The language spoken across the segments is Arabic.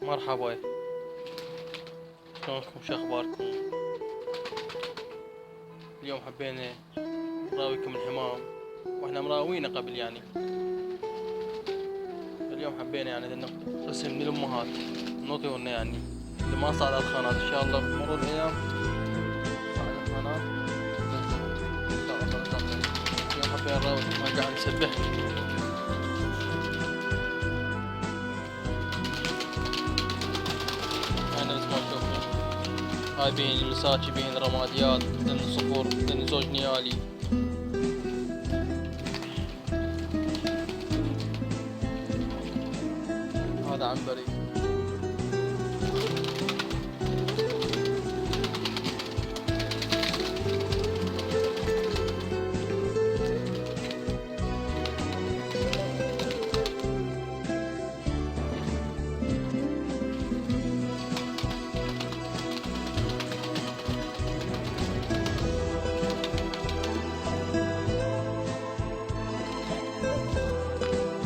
مرحبا، شلونكم؟ شو اخباركم؟ اليوم حبينا نراويكم الحمام، واحنا مراوينا قبل يعني. اليوم حبينا يعني قسم من الامهات نعطيهن يعني اللي ما صعد على القناة ان شاء الله بمرور الايام صعد على القناة ان شاء الله نطلع. اليوم حبينا نراوي ما قاعد نسبح. هاي نفس ما تشوفون، هاي بين المساكي بين رماديات بين الصفور بين زوج نيالي. هذا عنبري.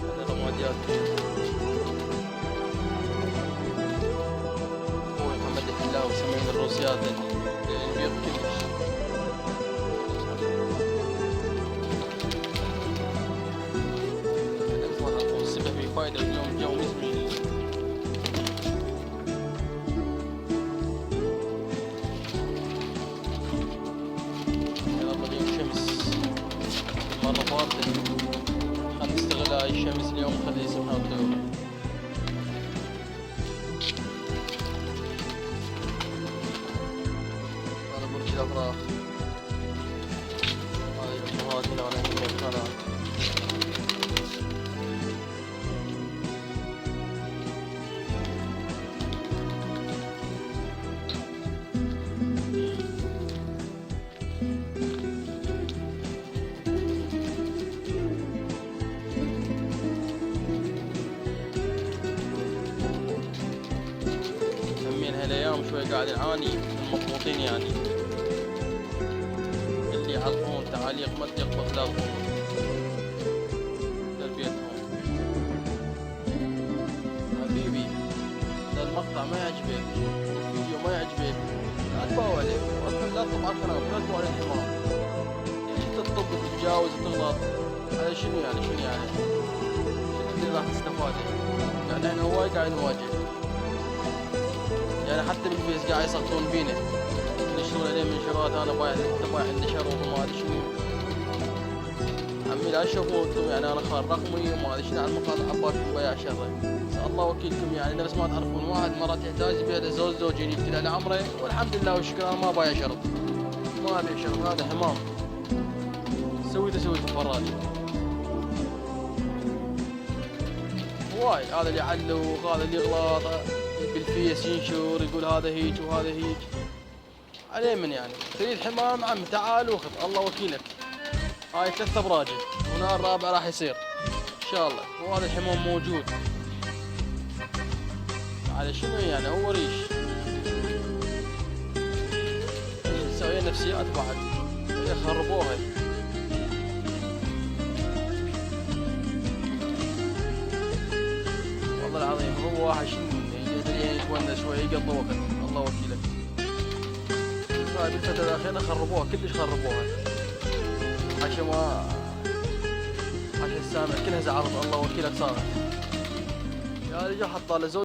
هذا رماديات. اخوي محمد الحلاوي سمين الروسيات البيض كلش. السبح في فايدة اليوم الجو مزمن. يلا اليوم شمس مرة باردة، خلنا نستغل هاي الشمس اليوم نخلي يسمحها الطيور. هذا برج الأفراح، هاي الأمهات اللي أنا هنا بالقناة. همين هالايام شوي قاعد نعاني من المضغوطين يعني، اللي يعلقون تعاليق ما تقبض لا تربيتهم. حبيبي اذا المقطع ما يعجبك، الفيديو ما يعجبك، لا تباوع عليه، اصلا لا تطلع على القناة ولا تباوع على الحمام. يعني انت تطب وتتجاوز وتغلط، هذا شنو يعني؟ شنو اللي راح تستفاده؟ يعني احنا هواي قاعد نواجه، يعني حتى بالفيس قاعد يسقطون فينا ينشرون عليه منشورات انا بايع انت بايع عندي شر وما ادري شنو. عمي لا تشوفوا انتم يعني انا خال رقمي وما ادري شنو على المقاطع عبالكم بياع شره. بس الله وكيلكم يعني نفس ما تعرفون واحد مرات يحتاج بيها زوجين يقتل على عمره، والحمد لله والشكر انا ما بايع شرط، ما ابيع شرط. هذا حمام سويته فراج هواي. هذا اللي يعلق وهذا اللي يغلط بالفيس ينشر يقول هذا هيك وهذا هيك عليه من يعني. تريد حمام عم تعال واخذ الله وكيلك. هاي 3 ابراجه هنا الرابع راح يصير ان شاء الله. وهذا الحمام موجود على شنو يعني هو ريش. نسوي نفسيات بعد يخربوها. والله العظيم هو واحد شنو يدري يتونس شوي يقضي وقت الله وكيلك. هاي بالفترة الأخيرة خربوها كلش خربوها، عشان السامع كلها زعرت الله وكيلك صارت. يا رجال حط له زوج